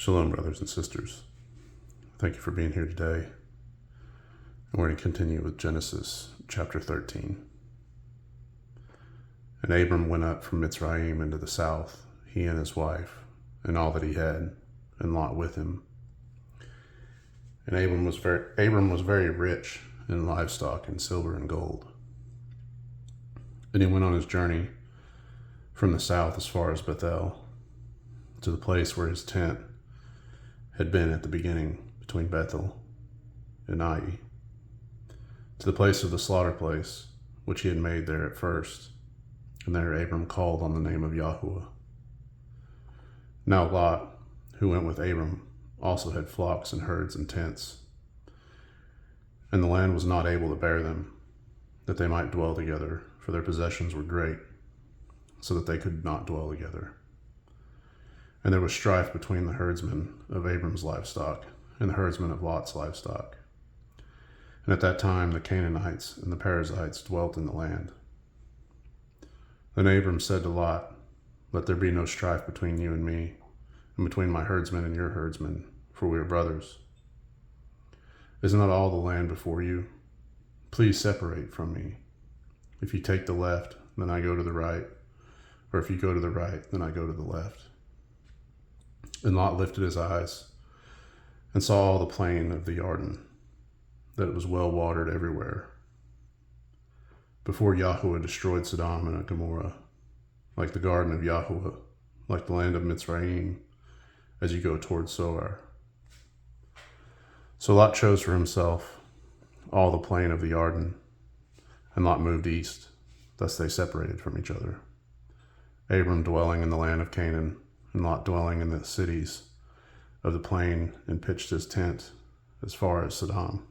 Shalom, brothers and sisters. Thank you for being here today. And we're going to continue with Genesis chapter 13. And Abram went up from Mitzrayim into the south, he and his wife, and all that he had, and Lot with him. And Abram was very rich in livestock and silver and gold. And he went on his journey from the south as far as Bethel, to the place where his tent had been at the beginning between Bethel and Ai, to the place of the slaughter place which he had made there at first. And there Abram called on the name of Yahuwah. Now Lot, who went with Abram, also had flocks and herds and tents, and the land was not able to bear them, that they might dwell together, for their possessions were great, so that they could not dwell together. And there was strife between the herdsmen of Abram's livestock and the herdsmen of Lot's livestock. And at that time the Canaanites and the Perizzites dwelt in the land. Then Abram said to Lot, "Let there be no strife between you and me, and between my herdsmen and your herdsmen, for we are brothers. Is not all the land before you? Please separate from me. If you take the left, then I go to the right, or if you go to the right, then I go to the left." And Lot lifted his eyes and saw all the plain of the Jordan, that it was well watered everywhere, before Yahuwah destroyed Sodom and Gomorrah, like the garden of Yahuwah, like the land of Mitzrayim, as you go toward Zoar. So Lot chose for himself all the plain of the Jordan, and Lot moved east. Thus they separated from each other, Abram dwelling in the land of Canaan, and Lot dwelling in the cities of the plain, and pitched his tent as far as Sodom.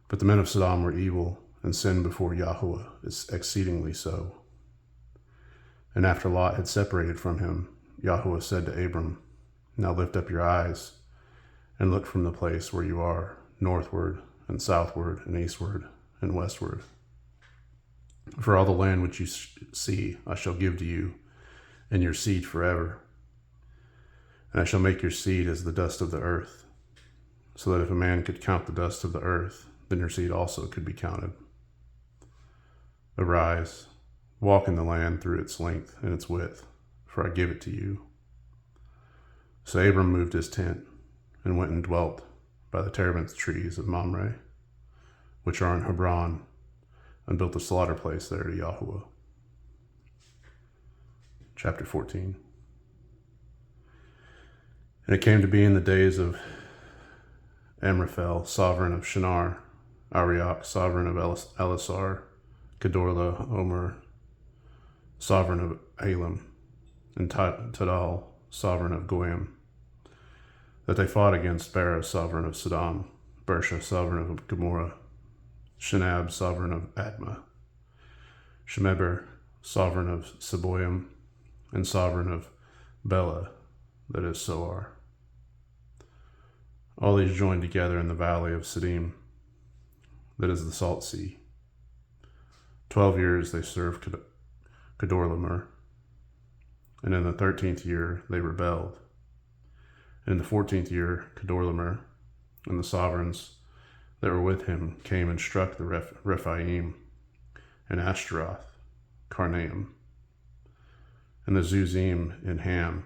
But the men of Sodom were evil, and sinned before Yahuwah exceedingly so. And after Lot had separated from him, Yahuwah said to Abram, "Now lift up your eyes, and look from the place where you are, northward, and southward, and eastward, and westward. For all the land which you see I shall give to you, and your seed forever. And I shall make your seed as the dust of the earth, so that if a man could count the dust of the earth, then your seed also could be counted. Arise, walk in the land through its length and its width, for I give it to you." So Abram moved his tent, and went and dwelt by the terebinth trees of Mamre, which are in Hebron, and built a slaughter place there to Yahuwah. Chapter 14. And it came to be in the days of Amraphel, sovereign of Shinar, Arioch, sovereign of Elasar, Kedorla, Omer, sovereign of Elam, and Tidal, sovereign of Goim, that they fought against Bera, sovereign of Sodom, Bersha, sovereign of Gomorrah, Shinab, sovereign of Admah, Shemeber, sovereign of Seboim, and sovereign of Bela, that is Zoar. All these joined together in the valley of Siddim, that is the Salt Sea. 12 years they served Kedorlaomer, and in the 13th year they rebelled. In the 14th year Kedorlaomer and the sovereigns that were with him came and struck the Rephaim, and Ashtaroth, Karnaim, and the Zuzim in Ham,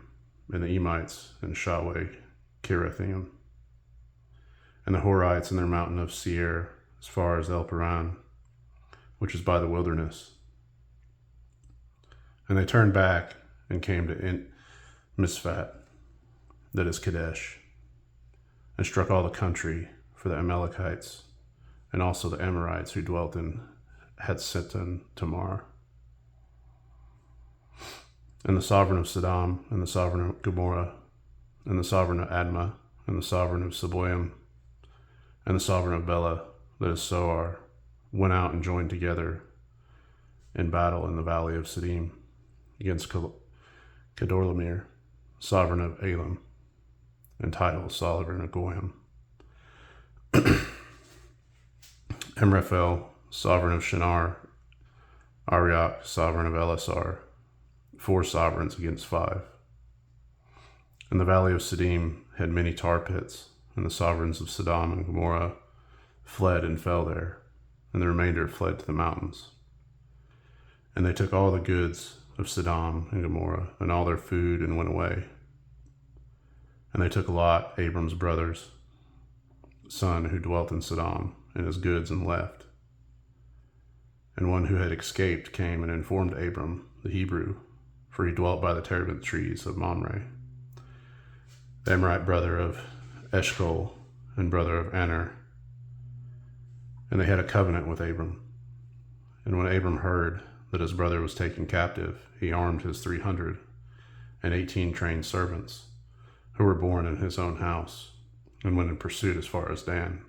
and the Emites in Shaweh, Kirathim, and the Horites in their mountain of Seir, as far as El Paran, which is by the wilderness. And they turned back and came to Mishphat, that is Kadesh, and struck all the country for the Amalekites, and also the Amorites who dwelt in Hatzatan Tamar. And the sovereign of Sodom, and the sovereign of Gomorrah, and the sovereign of Admah, and the sovereign of Seboim, and the sovereign of Bela, that is Zoar, went out and joined together in battle in the valley of Siddim against Kedorlaomer, sovereign of Elam, and Tidal, sovereign of Goim. Amraphel, sovereign of Shinar, Arioch, sovereign of Elasar, 4 sovereigns against 5. And the valley of Siddim had many tar pits, and the sovereigns of Sodom and Gomorrah fled and fell there, and the remainder fled to the mountains. And they took all the goods of Sodom and Gomorrah, and all their food, and went away. And they took Lot, Abram's brother's son, who dwelt in Sodom, and his goods, and left. And one who had escaped came and informed Abram, the Hebrew, for he dwelt by the terebinth trees of Mamre, the Amorite brother of Eshcol and brother of Aner. And they had a covenant with Abram. And when Abram heard that his brother was taken captive, he armed his 318 trained servants, who were born in his own house, and went in pursuit as far as Dan.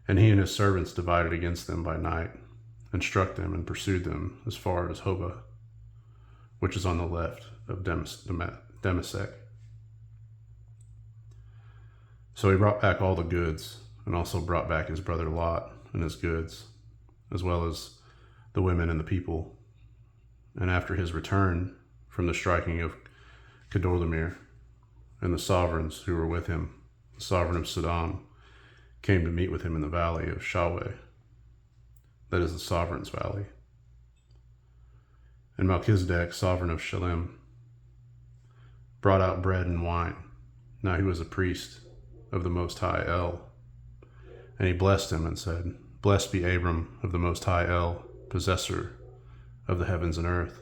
And he and his servants divided against them by night, and struck them and pursued them as far as Hobah, which is on the left of Damasek. So he brought back all the goods, and also brought back his brother Lot and his goods, as well as the women and the people. And after his return from the striking of Kedorlaomer, and the sovereigns who were with him, the sovereign of Sodom, came to meet with him in the valley of Shaweh, that is the sovereign's valley. And Melchizedek, sovereign of Shalem, brought out bread and wine. Now he was a priest of the Most High El. And he blessed him and said, Blessed be Abram of the Most High El, possessor of the heavens and earth.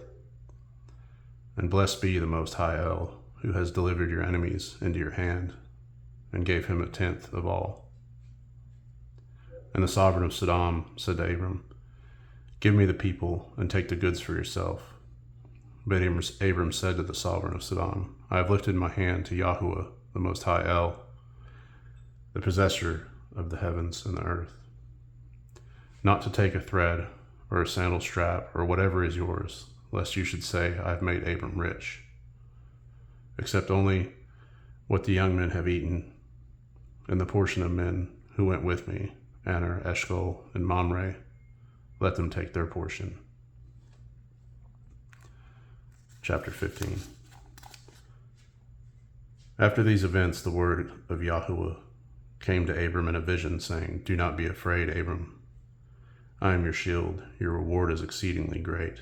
And blessed be the Most High El, who has delivered your enemies into your hand, and gave him 1/10 of all. And the sovereign of Sodom said to Abram, Give me the people, and take the goods for yourself. But Abram said to the sovereign of Sodom, I have lifted my hand to Yahuwah, the Most High El, the possessor of the heavens and the earth, not to take a thread, or a sandal strap, or whatever is yours, lest you should say, I have made Abram rich, except only what the young men have eaten, and the portion of men who went with me, Aner, Eshcol, and Mamre, let them take their portion. Chapter 15. After these events, the word of Yahuwah came to Abram in a vision, saying, Do not be afraid, Abram. I am your shield. Your reward is exceedingly great.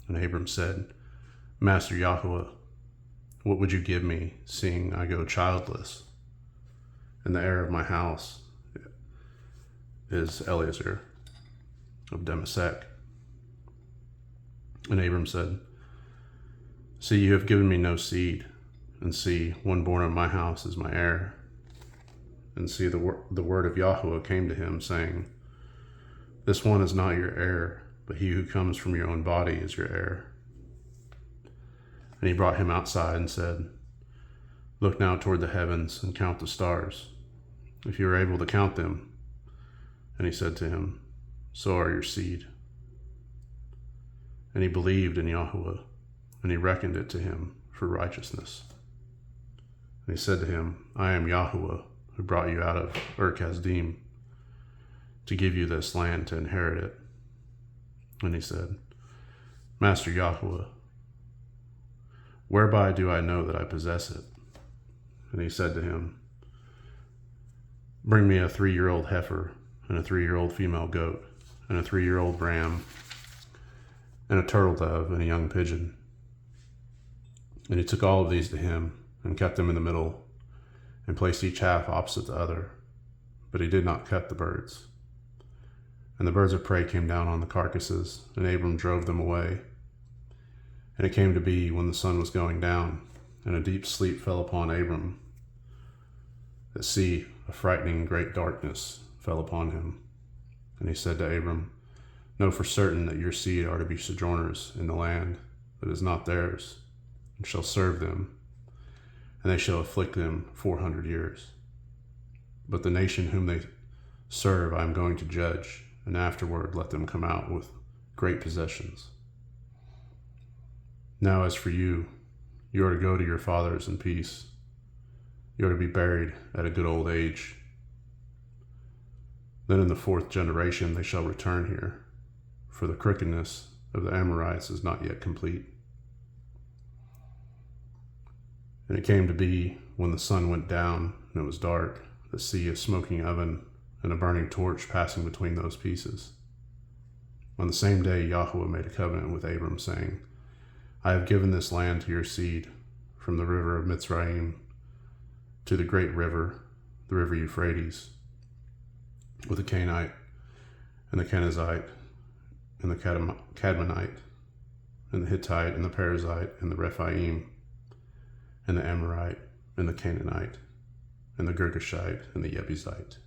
And Abram said, Master Yahuwah, what would you give me, seeing I go childless? And the heir of my house is Eliezer of Damasek. And Abram said, See, you have given me no seed, and see, one born of my house is my heir. And see, the word of Yahuwah came to him, saying, This one is not your heir, but he who comes from your own body is your heir. And he brought him outside and said, Look now toward the heavens and count the stars, if you are able to count them. And he said to him, So are your seed. And he believed in Yahuwah, and he reckoned it to him for righteousness. And he said to him, I am Yahuwah, who brought you out of Ur-Kasdim, to give you this land to inherit it. And he said, Master Yahuwah, whereby do I know that I possess it? And he said to him, Bring me a 3-year-old heifer, and a 3-year-old female goat, and a 3-year-old ram, and a turtle dove, and a young pigeon. And he took all of these to him, and cut them in the middle, and placed each half opposite the other. But he did not cut the birds. And the birds of prey came down on the carcasses, and Abram drove them away. And it came to be, when the sun was going down, and a deep sleep fell upon Abram, that see, a frightening great darkness fell upon him. And he said to Abram, Know for certain that your seed are to be sojourners in the land that is not theirs, and shall serve them, and they shall afflict them 400 years. But the nation whom they serve I am going to judge, and afterward let them come out with great possessions. Now as for you, you are to go to your fathers in peace. You are to be buried at a good old age. Then in the 4th generation they shall return here, for the crookedness of the Amorites is not yet complete. And it came to be, when the sun went down and it was dark, the sea a smoking oven and a burning torch passing between those pieces. On the same day Yahweh made a covenant with Abram, saying, I have given this land to your seed, from the river of Mitzrayim to the great river, the river Euphrates, with the Canaanite and the Kenizzite and the Cadmonite and the Hittite and the Perizzite and the Rephaim and the Amorite and the Canaanite and the Girgashite and the Jebusite.